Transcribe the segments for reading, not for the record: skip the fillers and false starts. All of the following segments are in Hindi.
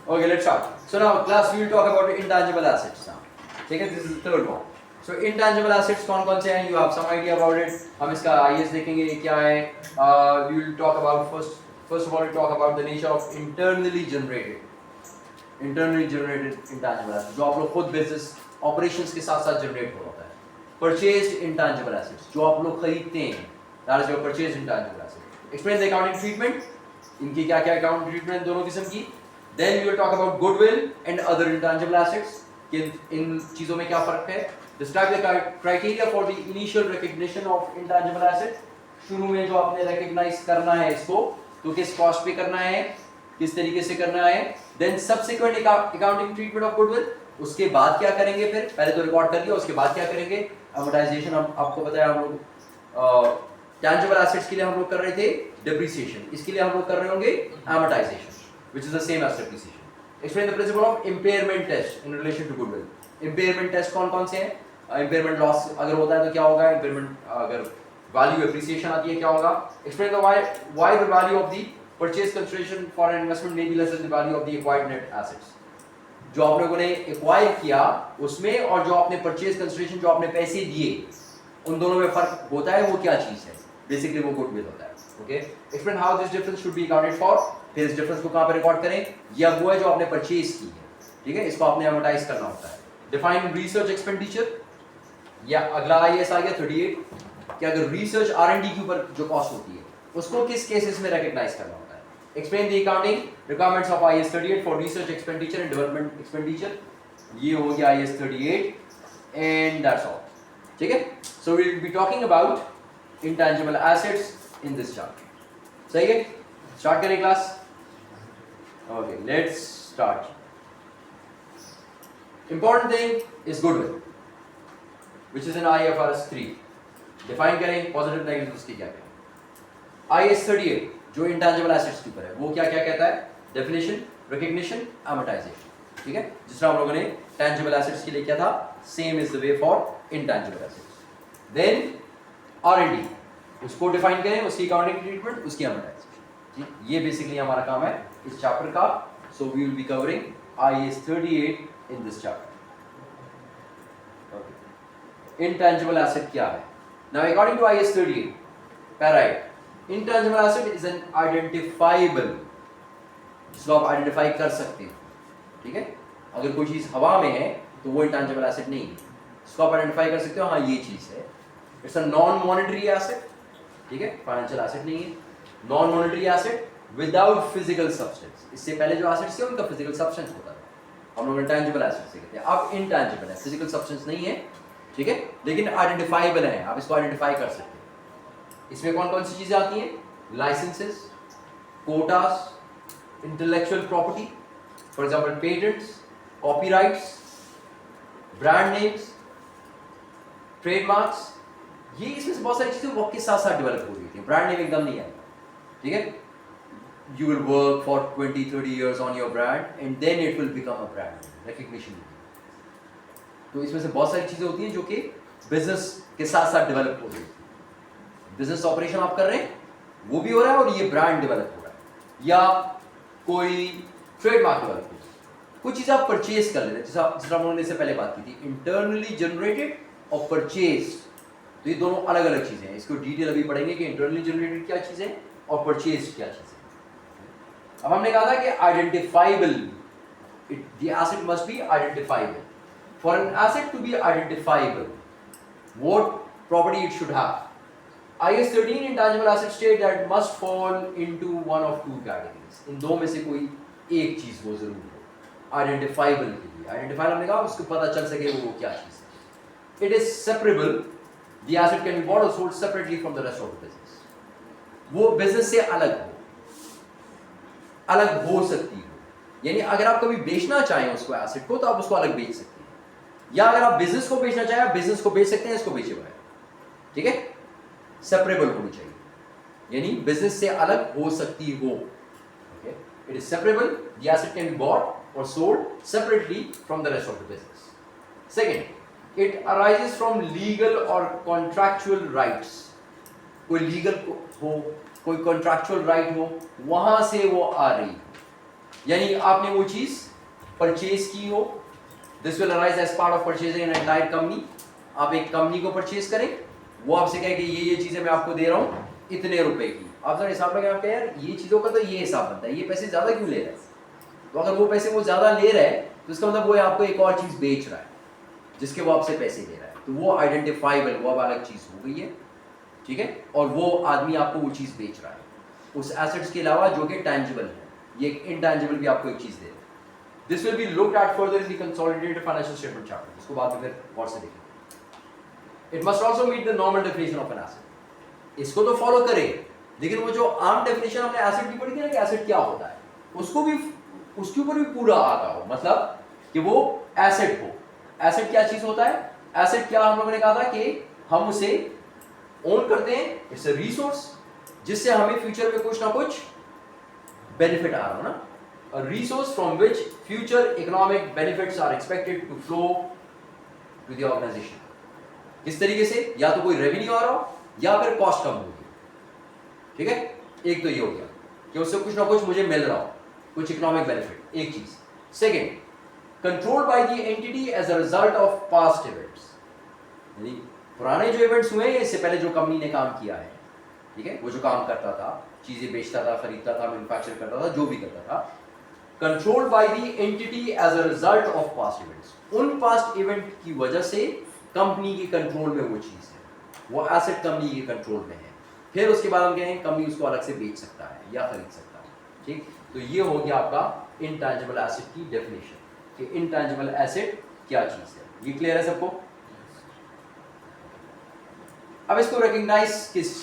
Okay, let's start. So now class we will talk about intangible assets now. ठीक है, this is the third one. So intangible assets कौन कौन से हैं? You have some idea about it. हम इसका IS देखेंगे क्या है. We will talk about first of all we talk about the nature of internally generated intangible assets जो आप लोग खुद business operations के साथ साथ generate हो रहा है. Purchased intangible assets जो आप लोग खरीदते हैं. That is your purchased intangible assets. Explain the accounting treatment. इनकी क्या क्या accounting treatment दोनों किस्म की. Then we will talk about goodwill and other intangible assets. इन चीजों में क्या फर्क है? Describe the criteria for the initial recognition of intangible assets. शुरू में जो आपने recognize करना है इसको, तो किस cost पे करना है, किस तरीके से करना है. Then subsequent accounting treatment of goodwill. उसके बाद क्या करेंगे फिर? पहले तो रिकॉर्ड कर लिया, उसके बाद क्या करेंगे? Amortization आपको बताया हम लोग tangible assets के लिए हम लोग कर रहे थे depreciation. इसके लिए हम लोग कर रहे होंगे amortization. Which is the same as depreciation. Explain the principle of impairment test in relation to goodwill. Impairment test कौन-कौन से हैं? Impairment loss अगर होता है तो क्या होगा? Impairment अगर value appreciation आती है क्या होगा? Explain the why the value of the purchase consideration for an investment may be less than the value of the acquired net assets. जो आप लोगों ने acquire किया उसमें और जो आपने purchase consideration जो आपने पैसे दिए उन दोनों में फर्क होता है. वो क्या चीज है? Basically वो goodwill होता है. Okay. Explain how this difference should be accounted for. फिर इस डिफरेंस को कहाँ पे रिकॉर्ड करें? ये वो है जो आपने परचेज की है, ठीक है, इसको आपने अमोर्टाइज करना होता है. Define research expenditure. या अगला आईएएस आ गया 38 कि अगर रिसर्च आर&डी के ऊपर जो कॉस्ट होती है उसको किस केसेस में रिकॉग्नाइज करना होता है. Explain the accounting requirements of IAS 38 for research expenditure and development expenditure. ये हो गया आईएएस 38 एंड दैट्स ऑल. ठीक है, so we will be talking about intangible assets in this chapter. सही है, स्टार्ट करें class. Okay, let's start. Important thing is goodwill, which is in IFRS 3. Define करें positive negative उसकी क्या करें. IAS 38 जो intangible assets के ऊपर है वो क्या क्या कहता है? Definition, recognition, amortization. ठीक है, जिस तरह हम लोगों ने tangible assets के लिए किया था, same is the way for intangible assets. Then R&D उसको define करें, उसकी accounting treatment, उसकी amortization. ये बेसिकली हमारा काम है इस चैप्टर का. So we will be covering IAS 38 in this chapter. Intangible asset क्या है? Now according to IAS 38 para 8 intangible asset is an identifiable, जिसको आप आइडेंटिफाई कर सकते हैं. ठीक है, अगर कोई चीज हवा में है तो वो इंटैंजिबल एसेट नहीं है, इसको आप आइडेंटिफाई कर सकते हो. हाँ ये चीज है. It's a non monetary asset. ठीक है, फाइनेंशियल एसेट नहीं है. Non monetary asset without physical substance. इससे पहले जो एसेट्स थे उनका फिजिकल सब्सटेंस होता था, हम लोग इंटैंजिबल एसेट्स कहते हैं. अब इंटैंजिबल है, फिजिकल सब्सटेंस नहीं है, ठीक है, लेकिन आइडेंटिफाइबल है, आप इसको आइडेंटिफाई कर सकते हैं. इसमें कौन कौन सी चीजें आती हैं? Licences, quotas, intellectual property, for example patents, copyrights, brand names, trademarks. ये इसमें से बहुत सारी चीजें वक्त के साथ साथ डेवलप हो रही थी. ब्रांड नेम एकदम नहीं आएगा. ठीक है, you will work for 20-30 years on your brand and then it will become a brand recognition. तो इसमें से बहुत सारी चीजें होती हैं जो कि बिजनेस के साथ साथ डेवलप हो रही है. बिजनेस ऑपरेशन आप कर रहे हैं वो भी हो रहा है और ये ब्रांड डेवलप हो रहा है, या कोई ट्रेडमार्क डेवलप हो रहा है. कुछ चीजें आप परचेज कर लेते हैं, जिस हम लोगों ने इससे पहले बात की थी, इंटरनली जनरेटेड और परचेज. तो ये दोनों अलग अलग चीजें हैं. इसको डिटेल अभी पढ़ेंगे कि इंटरनली जनरेटेड क्या चीज है और परचेज क्या चीज है. अब हमने कहा था कि identifiable, the asset must be identifiable. For an asset to be identifiable, what property it should have? IAS 13 intangible asset state that must fall into one of two categories. इन दो में से कोई एक चीज वो जरूर हो आइडेंटिफाइबल के लिए. आइडेंटिफाइबल हमने कहा उसको पता चल सके वो क्या चीज है. It is separable, the asset can be bought और sold separately from the rest of the business. वो बिजनेस से अलग हो सकती है. यानी अगर आप कभी बेचना चाहें उसको एसेट को तो आप उसको अलग बेच सकते हैं, या अगर आप बिजनेस को बेचना चाहें आप बिजनेस को बेच सकते हैं, इसको बेचे हुए. ठीक है, सेपरेबल होनी चाहिए, यानी बिजनेस से अलग हो सकती हो. Okay, it is separable, the asset can be bought और sold separately from the rest of the business. Second, it arises from legal और कॉन्ट्रैक्चुअल राइट्स. कोई लीगल हो, कोई कॉन्ट्रैक्चुअल राइट हो, वहां से वो आ रही है. यानी आपने वो चीज परचेज की हो, this will arise as part of purchasing an entire company. आप एक कंपनी को परचेज करें, वो आपसे कहे कि ये चीजें मैं आपको दे रहा हूं इतने रुपए की, आप जरा हिसाब लगा आप यार ये चीजों का तो ये हिसाब बनता है, ये पैसे ज्यादा क्यों ले रहा है? तो अगर वो पैसे वो ज्यादा ले रहा है तो इसका मतलब वो आपको एक और चीज बेच रहा है जिसके वो आपसे पैसे ले रहा है, तो वो आइडेंटिफाइबल, वो अब अलग चीज हो गई है, ठीक है। और वो आदमी आपको वो चीज बेच रहा है उस एसेट्स के अलावा जो कि टैंजिबल है, ये एक इनटैंजिबल भी आपको एक चीज दे रहा है। This will be looked at further in the consolidated financial statement chapter, इसको बाद में फिर गौर से देखेंगे। It must also meet the normal definition of an asset, इसको तो फॉलो करे, लेकिन वो जो आम डेफिनेशन हमने एसेट की पढ़ी थी ना कि एसेट क्या होता है, उसको भी उसके ऊपर भी पूरा आता हो, मतलब कि वो एसेट हो। एसेट क्या चीज होता है? एसेट क्या हम लोगों ने कहा था कि हम उसे ओन करते हैं, इट्स अ रिसोर्स जिससे हमें फ्यूचर में कुछ ना कुछ बेनिफिट आ रहा हो ना, a resource from which future economic benefits are expected to flow to the organisation. किस तरीके से? या तो कोई रेवेन्यू आ रहा हो या फिर कॉस्ट कम होगी, ठीक है। एक तो ये हो गया कि उससे कुछ ना कुछ मुझे मिल रहा हो, कुछ इकोनॉमिक बेनिफिट, एक चीज। Second, controlled by the entity as a result of past events, यानी पुराने जो इवेंट्स हुए हैं इससे पहले जो कंपनी ने काम किया है, ठीक है, वो जो काम करता था, चीजें बेचता था, खरीदता था, मैन्युफैक्चर करता था, जो भी करता था, controlled by the entity as a result of past events, उन पास्ट इवेंट की वजह से कंपनी के कंट्रोल में वो चीज है, वो एसेट कंपनी के कंट्रोल में है। फिर उसके बाद हम कहें कंपनी उसको अलग से बेच सकता है या खरीद सकता है, ठीक। तो ये हो गया आपका इनटैंजिबल एसेट की डेफिनेशन कि इनटैंजिबल एसेट क्या चीज है। ये क्लियर है सबको? अब इसको रिकॉग्नाइज किस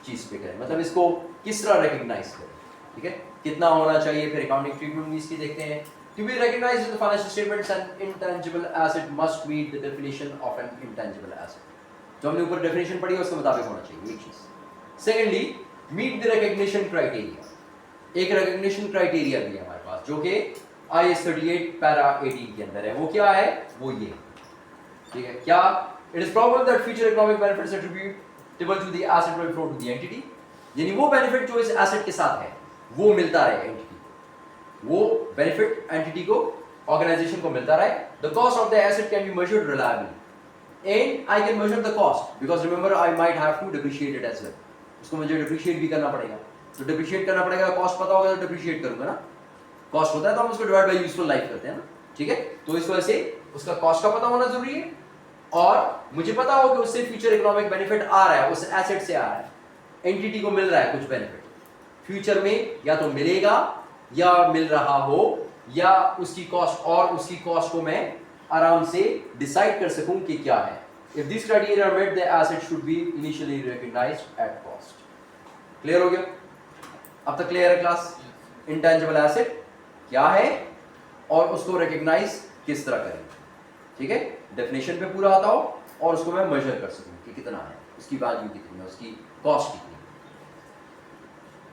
चीज पे करें, मतलब इसको किस तरह रिकॉग्नाइज करें, ठीक है, कितना होना चाहिए, फिर अकाउंटिंग ट्रीटमेंट भी इसकी देखते हैं। To be recognized in the financial statements, an intangible asset must meet the definition of an intangible asset. जो हमने ऊपर डेफिनेशन पढ़ी है उसके मुताबिक होना चाहिए एक चीज। Secondly, meet the recognition criteria, एक रिकॉग्निशन क्राइटेरिया भी है हमारे पास जो कि IAS 38 पैरा 18 के अंदर है। वो क्या है? वो ये, ठीक है, क्या? It is probable that future economic benefits attributable to the asset will flow to the entity, यानी वो बेनिफिट जो इस एसेट के साथ है वो मिलता रहे एंटिटी, वो बेनिफिट एंटिटी को, ऑर्गेनाइजेशन को मिलता रहे। The cost of the asset can be measured reliably and I can measure the cost because remember I might have to depreciate it as well, उसको मुझे डिप्रिशिएट भी करना पड़ेगा, तो डिप्रिशिएट करना पड़ेगा, कॉस्ट पता होगा तो डिप्रिशिएट करूंगा ना, कॉस्ट होता है तो हम उसको डिवाइड बाय यूजफुल लाइफ करते हैं ना, ठीक है। तो इस वजह से उसका कॉस्ट का पता होना जरूरी है और मुझे पता हो कि उससे फ्यूचर इकोनॉमिक बेनिफिट आ रहा है, उस एसेट से आ रहा है, एंटिटी को मिल रहा है कुछ बेनिफिट फ्यूचर में, या तो मिलेगा या मिल रहा हो, या उसकी कॉस्ट, और उसकी कॉस्ट को मैं आराम से डिसाइड कर सकूं कि क्या है। If this criteria are met the asset should be initially recognised at cost. Clear हो गया? अब तक क्लियर है क्लास? इंटेंजिबल एसेट क्या है और उसको रिकॉग्नाइज किस तरह करें, ठीक है, डेफिनेशन पे पूरा आता हो और उसको मैं मेजर कर सकूं कि कितना है, उसकी वैल्यू कितनी है, उसकी कॉस्ट कितनी है।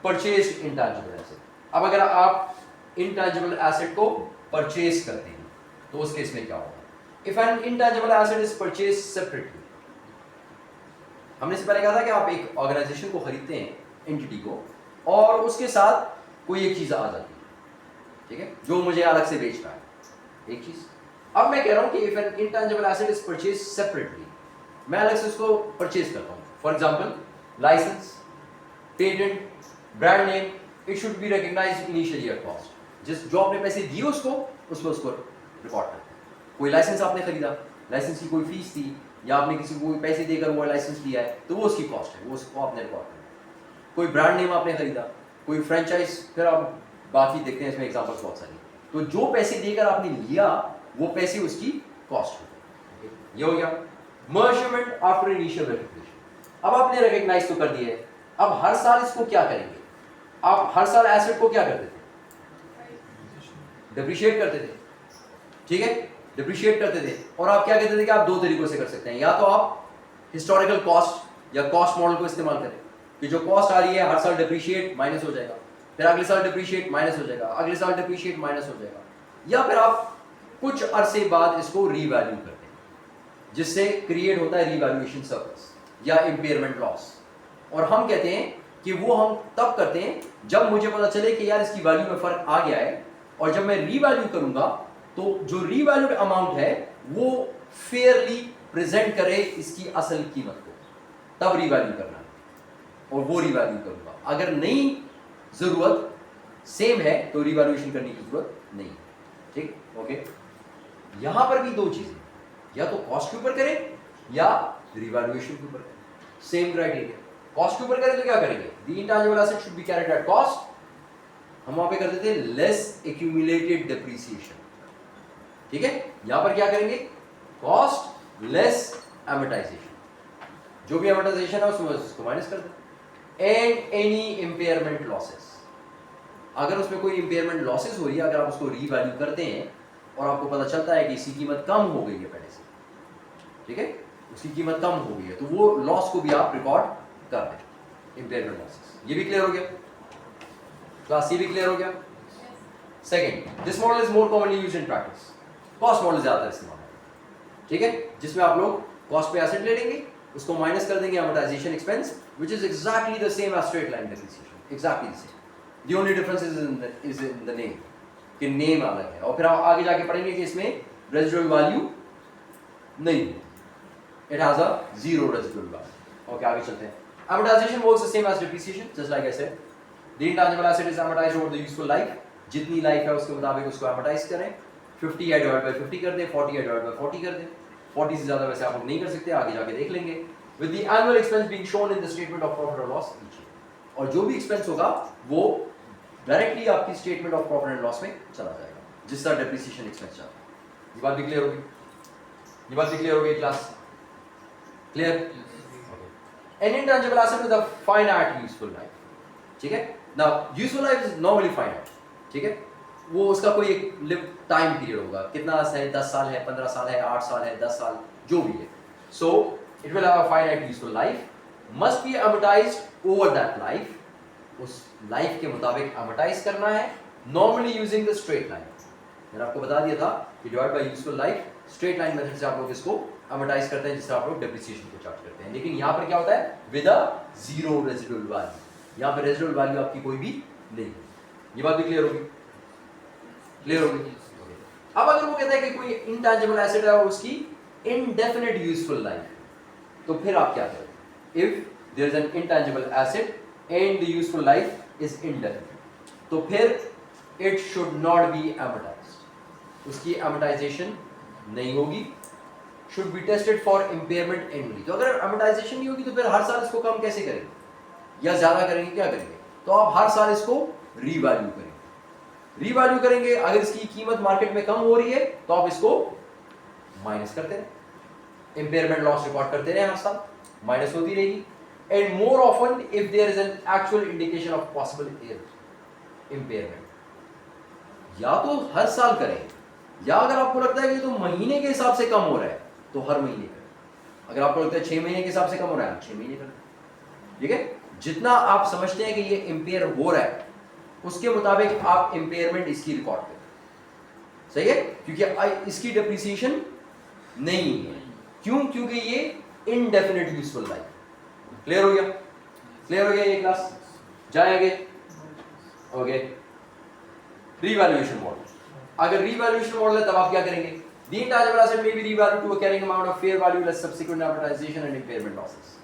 परचेज इंटेंजिबल एसेट, अब अगर आप इंटेंजिबल एसेट को परचेज करते हैं तो उस केस में क्या होगा? If an intangible asset is purchase separately, हमने इससे पहले कहा था कि आप एक ऑर्गेनाइजेशन को खरीदते हैं, एंटिटी को, और उसके साथ कोई एक चीज आ जाती है, ठीक है, जो मुझे अलग से बेच रहा है, एक चीज। अब मैं कह रहा हूं कि if an intangible asset is purchase separately, मैं अलग से उसको परचेज करता हूं, for example licence, patent, brand name, it should be recognised initially at cost, जिस जो आपने पैसे दिए उसको उसको रिकॉर्ड करते हैं। कोई लाइसेंस आपने खरीदा, लाइसेंस की कोई फीस थी, या आपने किसी को पैसे देकर वो लाइसेंस लिया है, तो वो उसकी कॉस्ट है, वो उसको आपने रिकॉर्ड करना। कोई ब्रांड नेम आपने खरीदा, कोई फ्रेंचाइज, फिर आप बाकी देखते हैं इसमें एग्जांपल्स बहुत सारी, तो जो पैसे देकर आपने लिया वो पैसे उसकी कॉस्ट होते हैं। ये हो गया मेजरमेंट आफ्टर इनिशियल रिकॉग्निशन। अब आपने रिकॉग्नाइज तो कर दिया है, अब हर साल इसको क्या करेंगे? आप हर साल एसेट को क्या करते थे? डिप्रिशिएट करते थे, ठीक है, डिप्रिशिएट करते थे। और आप क्या कहते थे कि आप दो तरीकों से कर सकते हैं, या तो आप हिस्टोरिकल कॉस्ट या कॉस्ट मॉडल को इस्तेमाल करें कि जो कॉस्ट आ रही है हर साल डिप्रिशिएट माइनस हो जाएगा, फिर अगले साल डिप्रिशिएट माइनस हो जाएगा, अगले साल डिप्रिशिएट माइनस हो जाएगा, या फिर आप कुछ अरसे बाद इसको रीवैल्यू करते हैं जिससे क्रिएट होता है रीवैल्यूएशन सरप्लस या इंपेयरमेंट लॉस। और हम कहते हैं कि वो हम तब करते हैं जब मुझे पता चले कि यार इसकी वैल्यू में फर्क आ गया है, और जब मैं रीवैल्यू करूंगा तो जो रीवैल्यूड अमाउंट है वो फेयरली प्रेजेंट करे इसकी असल कीमत को, तब रीवैल्यू करना है और वो रीवैल्यू करूंगा। अगर नहीं जरूरत सेम है तो रीवैल्यूएशन करने की जरूरत नहीं। ठीक, ओके। यहां पर भी दो चीजें, या तो कॉस्ट के ऊपर करें या रिवैल्यूएशन के ऊपर करें। Same criteria. कॉस्ट के ऊपर करें तो क्या करेंगे, the intangible asset should be carried at cost, हम वहां पे कर देते हैं लेस एक्यूमुलेटेड डेप्रिसिएशन। ठीक है, यहां पर क्या करेंगे, कॉस्ट लेस एमोर्टाइजेशन, जो भी एमोर्टाइजेशन है उसको माइनस कर दें। एंड एनी इंपेयरमेंट लॉसेस, अगर उसमें कोई इंपेयरमेंट लॉसेस हो रही है, अगर आप उसको रीवैल्यू करते हैं और आपको पता चलता है कि इसकी कीमत कम हो गई है पहले से, ठीक है, उसकी कीमत कम हो गई है, तो वो लॉस को भी आप रिकॉर्ड कर दें, इंपेयरमेंट लॉसेस। ये भी क्लियर हो गया क्लास, ये भी क्लियर हो गया। Second, this model is more commonly used in practice, cost model ज्यादा इस्तेमाल है। ठीक है, जिसमें आप लोग कॉस्ट पे एसेट ले लेंगे, उसको माइनस कर देंगे amortization expense, which is exactly the same as straight line depreciation, exactly the same. The only difference is in the name, कि नेम अलग है। और फिर आप आगे जाके पढ़ेंगे कि इसमें रेजिडुअल वैल्यू नहीं है, it has a zero residual value। Okay, आगे चलते हैं। amortization works the same as depreciation, just like I said. The intangible asset is amortized over the useful life, जितनी लाइफ है उसके मुताबिक उसको amortize करें। 50 है डिवाइड बाय 50 कर दें, 40 है डिवाइड बाय 40 कर दें। 40 से ज्यादा वैसे आप लोग नहीं कर सकते, आगे जाके देख लेंगे। With the annual expense being shown in the statement of profit or loss each year, और जो भी एक्सपेंस होगा वो डायरेक्टली आपकी statement of profit and loss में चला जाएगा, जिस तरह डेप्रिसिएशन एक्सपेंस जाता है। ये बात भी क्लियर होगी, ये बात भी क्लियर होगी class, clear? An intangible asset with a finite useful life, ठीक है। Now useful life is normally finite, ठीक है, वो उसका कोई एक टाइम पीरियड होगा, कितना है, 10 साल है, 15 साल है, 8 साल है, 10 साल, जो भी है। So it will have a finite useful life, must be amortized over that life, उस लाइफ के मुताबिक amortize करना है, normally using the straight line। मैंने आपको बता दिया था कि divide by useful life, straight line method से आप लोग इसको amortize करते हैं, जिससे आप लोग डेप्रिसिएशन को चार्ज करते हैं। लेकिन यहाँ पर क्या होता है, with a zero residual value, यहाँ पर रेजिडुअल वैल्यू आपकी कोई भी नहीं। ये बात भी क्लियर होगी, क्लियर होगी। अब अगर वो कहता है कि कोई इंटैंजिबल एसेट है और उसकी इनडेफिनिट यूजफुल लाइफ, तो फिर आप क्या करें, if there is an intangible asset and the useful life is indefinite, तो फिर it should not be amortized, उसकी amortization नहीं होगी। Should be tested for impairment annually, तो अगर amortization नहीं होगी तो फिर हर साल इसको कम कैसे करेंगे, या ज्यादा करेंगे, क्या करेंगे, तो आप हर साल इसको रीवैल्यू करेंगे, रीवैल्यू करेंगे। अगर इसकी कीमत मार्केट में कम हो रही है तो आप इसको माइनस करते रहे, इंपेयरमेंट लॉस रिकॉर्ड करते रहे, हर साल माइनस होती रहेगी। And more often if there is an actual indication of possible impairment, या तो हर साल करें, या अगर आपको लगता है कि तो महीने के हिसाब से कम हो रहा है तो हर महीने करें। अगर आपको लगता है 6 महीने के हिसाब से कम हो रहा है, 6 महीने करें, ठीक है। जितना आप समझते हैं कि ये इंपेयर हो रहा है उसके मुताबिक आप इंपेयरमेंट इसकी रिकॉर्ड करें, सही है, क्योंकि इसकी डेप्रिसिएशन नहीं है। क्यों? क्योंकि ये इनडेफिनिट यूजफुल लाइफ। क्लियर हो गया, क्लियर हो गया ये क्लास, जाएंगे। ओके, रीवैल्यूएशन मॉडल, अगर रीवैल्यूएशन मॉडल है तब आप क्या करेंगे, the intangible asset may be revalued to a carrying amount of fair value less subsequent amortization and impairment losses.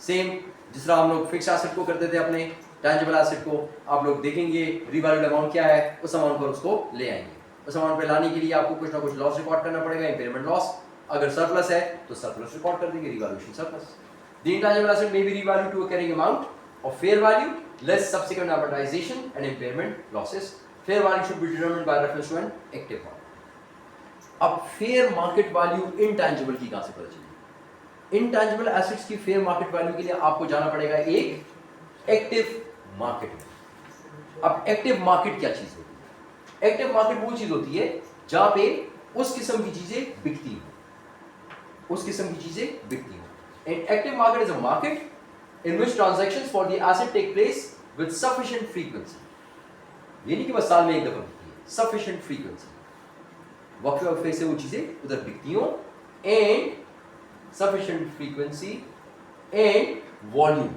Same जिस तरह हम लोग फिक्स्ड एसेट को करते थे, अपने टैंजिबल एसेट को आप लोग देखेंगे रीवैल्यूड अमाउंट क्या है, उस अमाउंट पर उसको ले आएंगे। उस अमाउंट पे लाने के लिए आपको कुछ ना कुछ लॉस रिकॉर्ड करना पड़ेगा, इम्पेयरमेंट लॉस। अगर सरप्लस है तो सरप्लस रिकॉर्ड कर देंगे, revaluation surplus. The intangible asset may be revalued to a carrying amount of fair value less subsequent amortization and impairment losses. Fair value should be determined by reference to an active value. अब फेयर मार्केट वैल्यू इनटैंजिबल की कहां से पता चलेगी? इनटैंजिबल एसेट्स की फेयर मार्केट वैल्यू के लिए आपको जाना पड़ेगा एक एक्टिव मार्केट में। अब एक्टिव मार्केट क्या चीज होती है? एक्टिव मार्केट वो चीज होती है जहां पे उस किस्म की चीजें बिकती हो, उस किस्म की चीजें बिकती हो। And active market is a market in which transactions for the asset take place with sufficient frequency. ये नहीं कि बस साल में एक दफा बिकती है, सफिशिएंट फ्रीक्वेंसी, वक्त वक्त से वो चीजें उधर बिकती हो, and sufficient frequency and volume,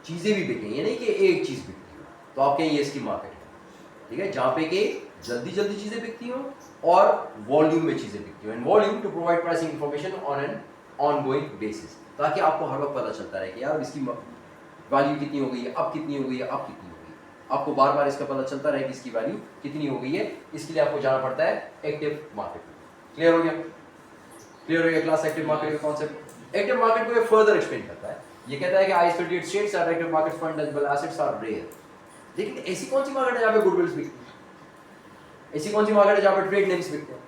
चीजें भी बिके, ये नहीं कि एक चीज बिकती हो। तो आप कहें ये इसकी मार्केट है, ठीक है, जहां पे कि जल्दी जल्दी चीजें बिकती हो और वॉल्यूम में चीजें बिकती हो, and volume to provide pricing information on an ongoing basis, ताकि आपको हर वक्त पता चलता रहे कि यार इसकी वैल्यू कितनी हो गई है, अब कितनी हो गई है, अब कितनी हो गई है। आपको बार बार इसका पता चलता रहे कि इसकी वैल्यू कितनी हो गई है, इसके लिए आपको जाना पड़ता है एक्टिव मार्केट में। क्लियर हो गया? क्लियर हो गया क्लास एक्टिव मार्केट का कॉन्सेप्ट? एक्टिव मार्केट को ये फर्दर एक्सप्लेन करता है। ये कहता है कि IAS 38 states that active market fund as well assets are rare। लेकिन ऐसी कौन सी मार्केट है जहाँ पे गुडविल्स बिकती है? ऐसी कौन सी मार्केट है जहाँ पे ट्रेड नेम्स बिकते हैं?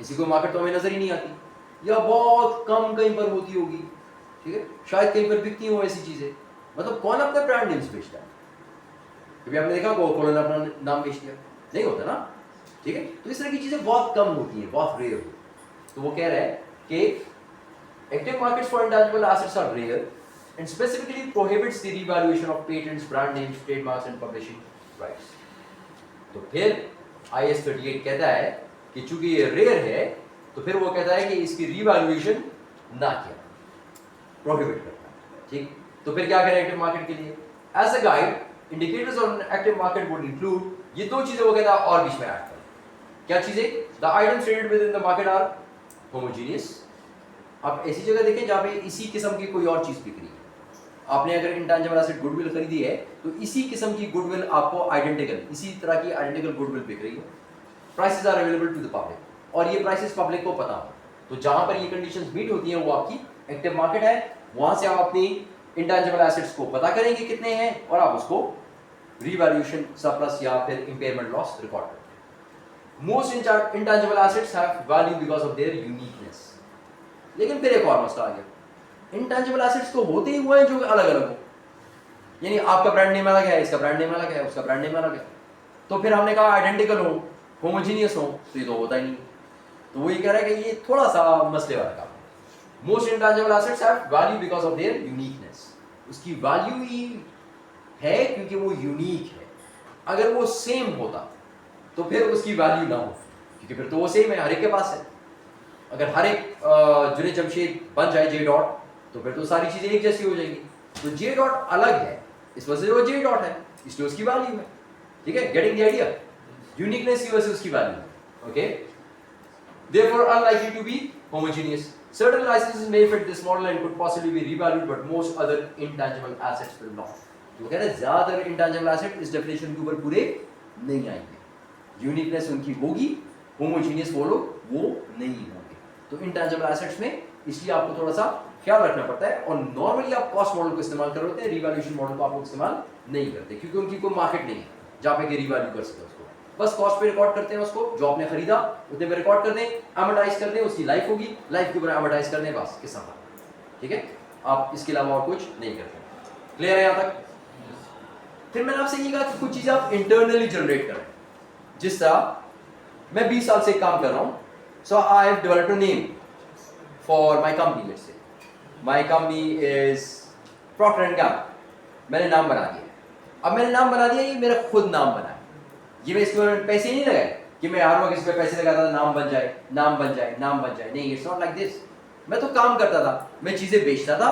ऐसी कोई मार्केट तो हमें नजर ही नहीं आती, या बहुत कम कहीं पर होती होगी, ठीक है, शायद कहीं पर बिकती हो ऐसी चीजें। मतलब कौन अपना ब्रांड नेम्स बेचता है? कभी आपने देखा कोका-कोला ने अपना नाम बेच दिया? नहीं होता ना, ठीक है। तो इस तरह की चीजें बहुत कम होती हैं, बहुत रेयर होती है। तो वो कह रहा है कि active markets for intangible assets are rare and specifically prohibits the revaluation of patents, brand names, trademarks and publishing rights। तो फिर IAS 38 कहता है कि चूंकि ये रेयर है, तो फिर वो कहता है कि इसकी रिवैल्यूएशन ना किया, प्रोहिबिट करता है, ठीक। तो फिर क्या करें एक्टिव मार्केट के लिए? As a guide indicators on active market would include, ये दो चीजें वो कहता है और बीच में ऐड करें। क्या चीजें? The items traded with in the market are homogeneous. आप ऐसी जगह देखें जहां पे इसी किस्म की कोई और चीज बिक रही है। आपने अगर इंटैंजिबल एसेट गुडविल खरीदी है, तो इसी किस्म की गुडविल आपको आइडेंटिकल, इसी तरह की आइडेंटिकल गुडविल बिक रही है। Prices are available to the public, और ये प्राइसेस पब्लिक को पता हो। तो जहां पर ये कंडीशंस मीट होती हैं वो आपकी एक्टिव मार्केट है। वहां से आप अपनी इंटैंजिबल एसेट्स को पता करेंगे कितने हैं, और आप उसको रीवैल्यूएशन सरप्लस या फिर इंपेयरमेंट लॉस रिकॉर्ड करेंगे। Most intangible assets have value because of their uniqueness. लेकिन फिर एक और मसला आ गया, इंटैंजिबल एसेट्स तो होते ही हुए हैं जो अलग अलग हो, यानी आपका ब्रांड नेम अलग है, इसका ब्रांड नेम अलग है, उसका ब्रांड नेम अलग है। तो फिर हमने कहा आइडेंटिकल हो, होमोजीनियस हो, तो ये तो होता ही नहीं। तो वो ये कह रहा है कि ये थोड़ा सा मसले वाला काम है। Most intangible assets have value because of their uniqueness. उसकी वैल्यू ही है क्योंकि वो यूनिक है। अगर वो सेम होता तो फिर उसकी वैल्यू ना हो, क्योंकि फिर तो वो सेम है, हर एक के पास है। अगर हर एक जुने जमशेद बन जाए जे डॉट, तो फिर तो सारी चीजें एक जैसी हो जाएंगी। तो जे डॉट अलग है, इस वजह से वो जे डॉट है, इसलिए उसकी वैल्यू है, ठीक है। Getting the idea? यूनिकनेस की वजह से उसकी वैल्यू है, okay. Therefore unlikely to be homogeneous. Certain licenses may fit this model and could possibly be revalued, but most other intangible assets will not। तो कह रहे हैं ज्यादातर इंटैंजिबल एसेट इस डेफिनेशन के ऊपर पूरे नहीं आएंगे। यूनिकनेस उनकी होगी, होमोजीनियस वो लोग वो नहीं होंगे। तो इंटैंजिबल एसेट्स में इसलिए आपको थोड़ा सा ख्याल रखना पड़ता है। और नॉर्मली आप कॉस्ट मॉडल को इस्तेमाल कर रहे हैं, रिवैल्यूएशन मॉडल को आप लोग इस्तेमाल नहीं करते, क्योंकि उनकी कोई मार्केट नहीं है जहाँ पे रिवैल्यू कर सके उसको। बस कॉस्ट पे रिकॉर्ड करते हैं उसको, जो आपने खरीदा उतने पे रिकॉर्ड कर दें, अमोर्टाइज कर दें, उसकी लाइफ होगी, लाइफ के ऊपर अमोर्टाइज कर दें, बस किस्सा खत्म, ठीक है। आप इसके अलावा और कुछ नहीं करते। क्लियर है यहाँ तक? फिर मैंने आपसे ये कहा कि कुछ चीजें आप इंटरनली जनरेट करें। जिस तरह मैं 20 साल से काम कर रहा हूँ, so I have developed a name for my company. Let's say my company is Procter and Gamble. मैंने नाम बना दिया। अब मैंने नाम बना दिया, ये मेरा खुद नाम बना है। ये मैं इसके ऊपर पैसे नहीं लगाए कि मैं हर वक्त इस पे पैसे लगाता था, नाम बन जाए, नाम बन जाए, नाम बन जाए। नहीं, इट्स नॉट लाइक दिस। मैं तो काम करता था, मैं चीजें बेचता था,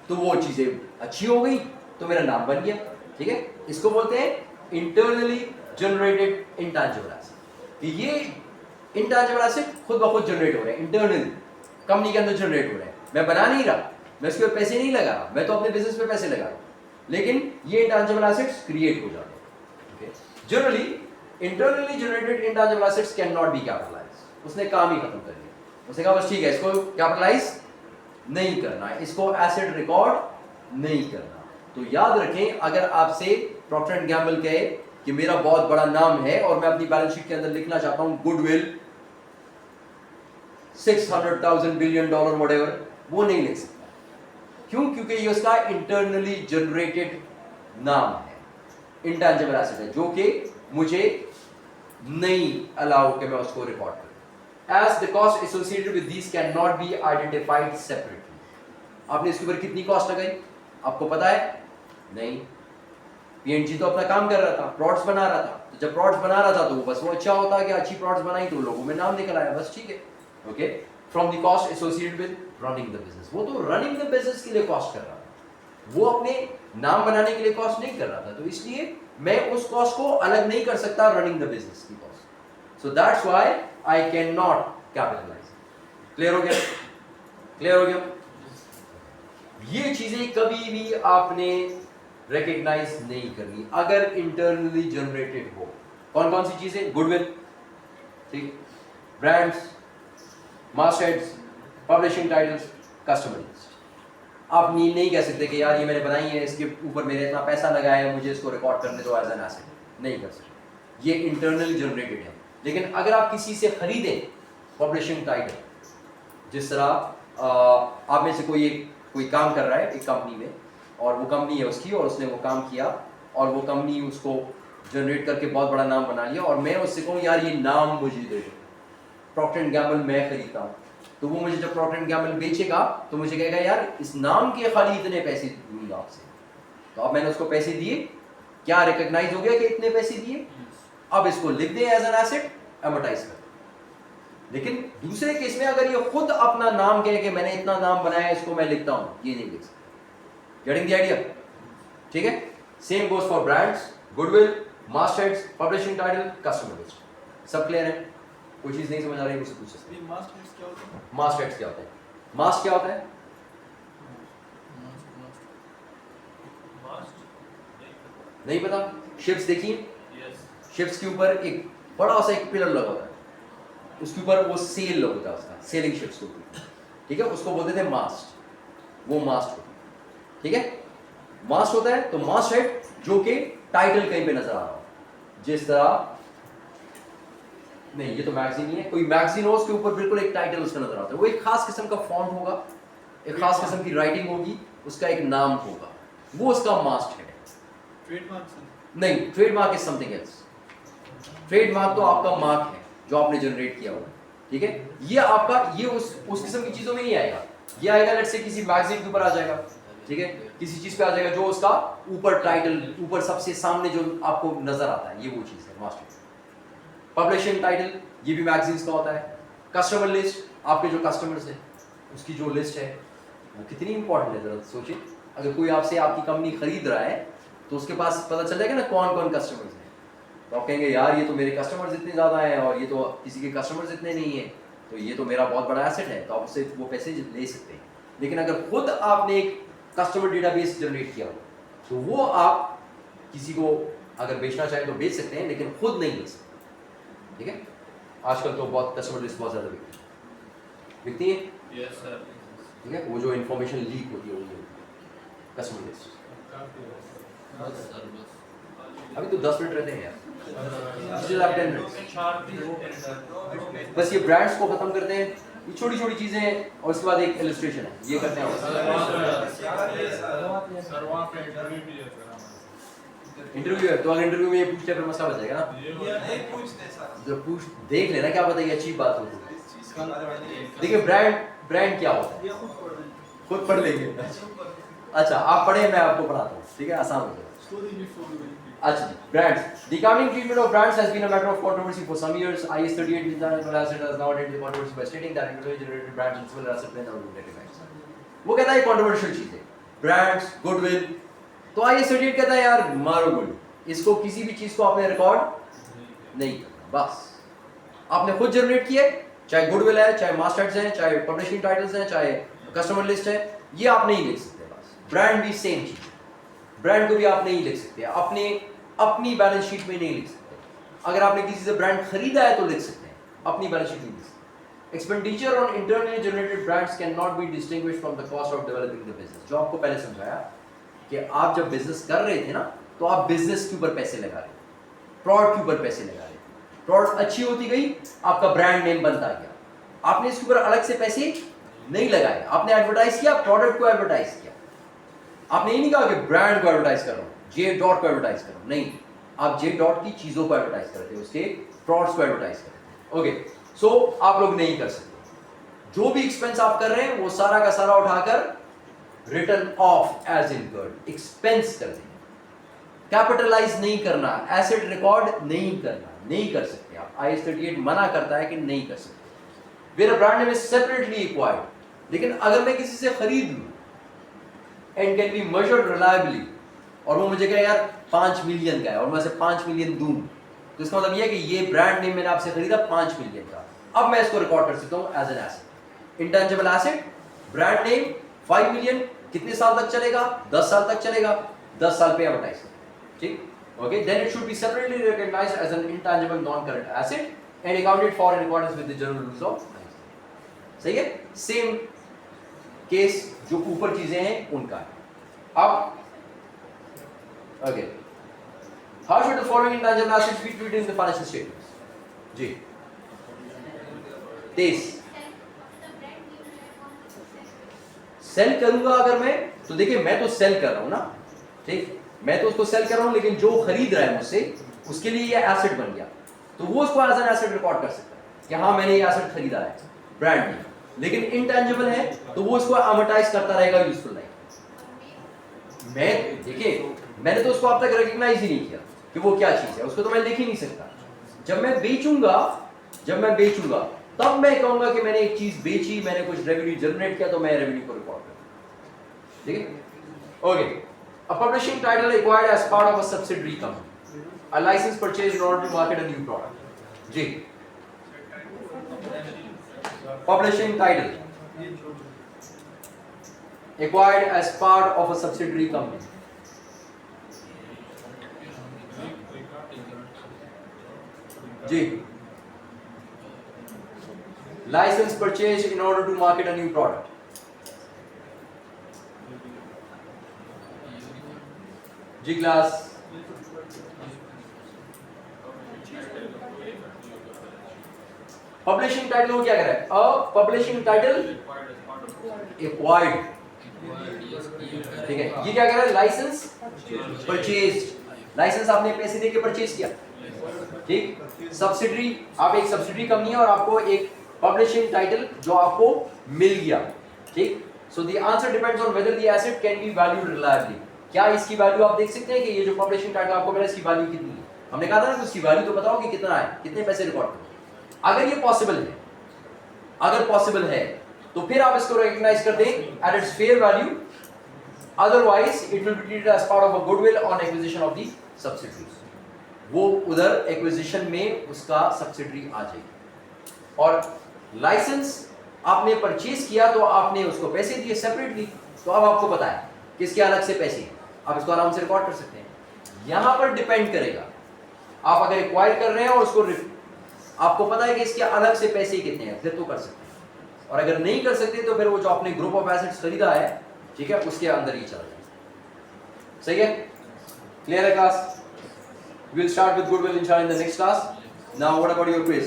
तो वो चीजें अच्छी हो गई तो मेरा नाम बन गया, ठीक है। इसको बोलते हैं इंटरनली जनरेटेड इंटैंजिबल एसेट। कि ये इंटैंजिबल एसेट खुद ब खुद जनरेट हो रहे हैं, इंटरनली कंपनी के अंदर जनरेट हो रहे हैं। मैं बना नहीं रहा, मैं इसके ऊपर पैसे नहीं लगा रहा, मैं तो अपने बिजनेस पे पैसे लगा रहा हूं, लेकिन ये इंटैंजिबल एसेट्स क्रिएट हो जाते हैं। Generally, internally generated intangible assets cannot be capitalized। उसने काम ही खत्म कर दिया। उसने कहा बस ठीक है, इसको कैपिटलाइज नहीं करना है, इसको एसेट रिकॉर्ड नहीं करना। तो याद रखें, अगर आपसे प्रॉक्टर एंड गैम्बल कहे कि मेरा बहुत बड़ा नाम है और मैं अपनी बैलेंस शीट के अंदर लिखना चाहता हूं गुडविल $600,000 बिलियन व्हाटएवर, वो नहीं लिख सकता। क्यों? क्योंकि ये उसका इंटरनली जनरेटेड नाम है, इंटैंजिबल एसेट है, जो कि मुझे नहीं अलाउ कि मैं उसको रिकॉर्ड करूं। As the cost associated with these can not be identified separately. आपने इसके ऊपर कितनी कॉस्ट लगाई आपको पता है? नहीं। पीएनजी तो अपना काम कर रहा था, प्रोडक्ट्स बना रहा था। तो जब प्रोडक्ट्स बना रहा था तो बस वो अच्छा होता कि अच्छी प्रोडक्ट्स बनाई तो लोगों में नाम निकल आया, बस ठीक है, okay. From the cost associated with running the business, वो तो रनिंग द बिजनेस के लिए कॉस्ट कर रहा था, वो अपने नाम बनाने के लिए कॉस्ट नहीं कर रहा था। तो इसलिए मैं उस कॉस्ट को अलग नहीं कर सकता रनिंग द बिजनेस की cost, so that's why I can not capitalise. Clear हो गया? क्लियर हो गया? ये चीजें कभी भी आपने रिकग्नाइज नहीं करनी अगर इंटरनली जनरेटेड हो। कौन कौन सी चीजें? गुडविल, ठीक, brands, masters, publishing titles, customer list. आप ये नहीं कह सकते कि यार ये मैंने बनाई है, इसके ऊपर मेरे इतना पैसा लगा है, मुझे इसको रिकॉर्ड करने दो एज एन एसेट। नहीं कर सकते, ये इंटरनली जनरेटेड है। लेकिन अगर आप किसी से खरीदें पब्लिशिंग टाइटल, जिस तरह आप में से कोई काम कर रहा है एक कंपनी में, और वो कंपनी है उसकी, और उसने वो काम किया और वो कंपनी उसको जनरेट करके बहुत बड़ा नाम बना लिया, और मैं उससे कहूँ यार ये नाम मुझे दे दो, प्रॉक्टर एंड गैम्बल मैं खरीदता हूँ, तो वो मुझे जब प्रॉक्टर एंड गैम्बल बेचेगा तो मुझे कहेगा यार इस नाम के खाली इतने पैसे दूंगा आपसे। तो अब मैंने उसको पैसे दिए, क्या रिकॉग्नाइज हो गया कि इतने पैसे दिए? अब इसको लिख दे एज एन एसेट, एमोटाइज कर। लेकिन दूसरे केस में अगर ये खुद अपना नाम कहे कि मैंने इतना नाम बनाया इसको मैं लिखता हूं, ये नहीं लिख सकते। Getting the idea? ठीक है? Same goes for brands, goodwill, masters, publishing title, customer list. सब क्लियर है? कोई चीज नहीं समझ आ रही है मुझसे पूछ सकते हैं। मास्टर्स क्या होता है? मास्टर्स क्या होता है? मास्ट क्या होता है? नहीं पता? शिप्स देखिए, शिप्स के ऊपर एक बड़ा सा एक पिलर लगा होता है, उसके ऊपर वो सेल होता है, उसका सेलिंग शिप्स होती है, ठीक है? उसको बोलते थे मास्ट, वो मास्ट होता है, ठीक है? मास्ट होता है तो मास्ट हेड जो कि टाइटल कहीं पे नजर आ रहा हो, जिस तरह, नहीं ये तो मैगजीन ही है, कोई मैगजीन हो उसके ऊपर बिल्कुल एक टाइटल उसका नजर आता है, वो एक खास किस्म का फॉन्ट होगा, एक खास किस्म की राइटिंग होगी, उसका एक नाम होगा, वो उसका मास्ट हेड है। ट्रेडमार्क नहीं, trademark is something else. Trademark तो आपका मार्क है जो आपने जनरेट किया हुआ, ठीक है? ये आपका, ये उस किस्म की चीजों में नहीं आएगा, ये आएगा लेट्स से किसी मैगजीन के ऊपर आ जाएगा, ठीक है? किसी चीज पे आ जाएगा जो उसका ऊपर टाइटल, ऊपर सबसे सामने जो आपको नजर आता है, ये वो चीज है मास्टर। पब्लिशिंग टाइटल ये भी मैगजीन्स का होता है। कस्टमर लिस्ट, आपके जो कस्टमर्स हैं उसकी जो लिस्ट है वो कितनी इंपॉर्टेंट है, जरा सोचिए। अगर कोई आपसे आपकी कंपनी खरीद रहा है तो उसके पास पता चल जाएगा ना कौन कौन कस्टमर्स हैं, तो आप कहेंगे यार ये तो मेरे कस्टमर्स इतने ज़्यादा हैं और ये तो किसी के कस्टमर्स इतने नहीं है, तो ये तो मेरा बहुत बड़ा एसेट है, तो आप उससे वो पैसे ले सकते हैं। लेकिन अगर खुद आपने एक कस्टमर डेटाबेस जनरेट किया हो तो वो आप किसी को अगर बेचना चाहें तो बेच सकते हैं, लेकिन खुद नहीं ले सकते, ठीक है? आजकल तो बहुत कस्टमर लिस्ट बहुत ज़्यादा बिकती है, यस सर। ठीक है? वो जो इन्फॉर्मेशन लीक होती है वो कस्टमर लिस्ट। अभी तो 10 मिनट रहते हैं यार, Still have 10 minutes. बस ये ब्रांड्स को खत्म करते हैं, ये छोटी छोटी चीजें हैं, और उसके बाद एक इलस्ट्रेशन है, ये करते हैं। इंटरव्यू है तो अगर इंटरव्यू में ये पूछते हैं फिर मसला बच जाएगा ना, जो पूछ देख लेना, क्या पता ये अच्छी बात हो। देखिए ब्रांड क्या होता है, खुद पढ़ लेंगे। अच्छा आप पढ़े, मैं आपको पढ़ाता हूँ, ठीक है? आसान हो जाएगा। अच्छा, brands. The accounting treatment of brands has been a matter of controversy for some years. IS 38 International Asset has now ended the controversy by stating that individually generated brands and similar asset may not be recognized. वो कहता है controversial चीज है, brands, goodwill. तो IS 38 कहता है यार मारो गोली, इसको किसी भी चीज को आपने रिकॉर्ड नहीं करना, बस आपने खुद जनरेट किया, चाहे गुडविल है, चाहे मास्टर्स है, चाहे पब्लिशिंग टाइटल्स हैं, चाहे कस्टमर लिस्ट है, ये आप नहीं लिख सकते। बस ब्रांड भी सेम चीज, ब्रांड को भी आप नहीं लिख सकते, अपनी बैलेंस शीट में नहीं लिख सकते। अगर आपने किसी से ब्रांड खरीदा है तो लिख सकते हैं, अपनी बैलेंस शीट में लिख सकते। Expenditure on internally generated brands can not be distinguished from the cost of developing the business. जो आपको पहले समझाया कि आप जब बिजनेस कर रहे थे ना, तो आप बिजनेस के ऊपर पैसे लगा रहे, प्रोडक्ट के ऊपर पैसे लगा रहे, प्रोडक्ट अच्छी होती गई, आपका ब्रांड नेम बनता गया, आपने इसके ऊपर अलग से पैसे नहीं लगाए, आपने एडवर्टाइज किया, प्रोडक्ट को एडवर्टाइज किया। आपने ये नहीं कहा कि ब्रांड को एडवर्टाइज कर रहा हूँ, जे डॉट को एडवर्टाइज कर रहा हूँ, नहीं, आप जे डॉट की चीजों को एडवर्टाइज करते हो, उसके प्रोडक्ट्स को एडवर्टाइज करते हो। ओके, सो आप लोग नहीं कर सकते। जो भी एक्सपेंस आप कर रहे हैं वो सारा का सारा उठाकर written off as incurred, expense कर देंगे, कैपिटलाइज नहीं करना, एसेट रिकॉर्ड नहीं करना, नहीं कर सकते आप। IS 38 मना करता है कि नहीं कर सकते। मेरा brand name is separately acquired, लेकिन अगर मैं किसी से खरीद लूं and can be measured reliably, और वो मुझे कहे यार 5 मिलियन का है और मैं उसे 5 मिलियन दूं, तो इसका मतलब ये है कि ये ब्रांड नेम मैंने आपसे खरीदा 5 मिलियन का, अब मैं इसको रिकॉर्ड कर सकता हूँ as an asset. Intangible asset brand name 5 million, कितने साल तक चलेगा? 10 साल तक चलेगा, 10 साल पे एडवर्टाइज, ठीक, okay. Then it should be separately recognised as an intangible non current asset and accounted for in accordance with the general rules of finance. सही है, सेम केस जो ऊपर चीजें हैं उनका है। अब okay, how should the following intangible assets be treated in the financial statements? जी 23 सेल करूंगा अगर मैं, तो देखिए मैं तो सेल कर रहा हूं ना, ठीक, मैं तो उसको सेल कर रहा हूं, लेकिन जो खरीद रहा है मुझसे उसके लिए ये एसेट बन गया, तो वो उसको एज एन एसेट रिकॉर्ड कर सकता है कि हाँ मैंने ये एसेट खरीदा है ब्रांड में। लेकिन इनटेंजिबल है तो वो उसको अमोर्टाइज करता रहेगा यूजफुल लाइफ। मैं देखिए मैंने तो उसको अब तक रिकॉग्नाइज ही नहीं किया कि वो क्या चीज है, उसको तो मैं देख ही नहीं सकता। जब मैं बेचूंगा तब मैं कहूंगा कि मैंने एक चीज बेची, मैंने कुछ रेवेन्यू जनरेट किया, तो मैं रेवेन्यू को रिकॉर्ड करूंगा, ठीक है, okay. A publishing title acquired as part of a subsidiary company. A license purchased in order to market a new product. जी, publishing title acquired as part of a subsidiary company. जी, license purchased in order to market a new product. जी क्लास, पब्लिशिंग टाइटल को क्या कर रहा है? अ पब्लिशिंग टाइटल एक्वायर्ड, ठीक है, ये क्या कर रहा है? लाइसेंस परचेज्ड, लाइसेंस आपने पैसे देके परचेज किया, ठीक। सब्सिडरी, आप एक सब्सिडरी कंपनी है और आपको एक पब्लिशिंग टाइटल जो आपको मिल गया, ठीक। So the answer depends on whether the asset can be valued reliably. क्या इसकी वैल्यू आप देख सकते हैं कि ये जो पब्लिशिंग टाइटल आपको मिला इसकी वैल्यू कितनी है? हमने कहा था ना कि उसकी वैल्यू तो बताओ कि कितना है, कितने पैसे रिकॉर्ड करो। अगर ये पॉसिबल है तो फिर आप इसको रिकॉग्नाइज कर दें at its fair value, otherwise it will be treated as part of a goodwill on acquisition of the subsidiary. वो उधर एक्विजिशन में उसका सब्सिडरी आ जाएगी। और लाइसेंस आपने परचेज किया तो आपने उसको पैसे दिए सेपरेटली, तो अब आपको पता है किसके अलग से पैसे, आप इसको आराम से रिकॉर्ड कर सकते हैं। यहां पर डिपेंड करेगा, आप अगर एक्वायर कर रहे हैं और उसको आपको पता है कि इसके अलग से पैसे कितने हैं, फिर तो कर सकते हैं, और अगर नहीं कर सकते तो फिर वो जो आपने ग्रुप ऑफ एसेट्स खरीदा है, ठीक है, उसके अंदर ही चला जाए। सही है, क्लियर है class? We will start with goodwill इंशाल्लाह in the next class. Now what about your quiz?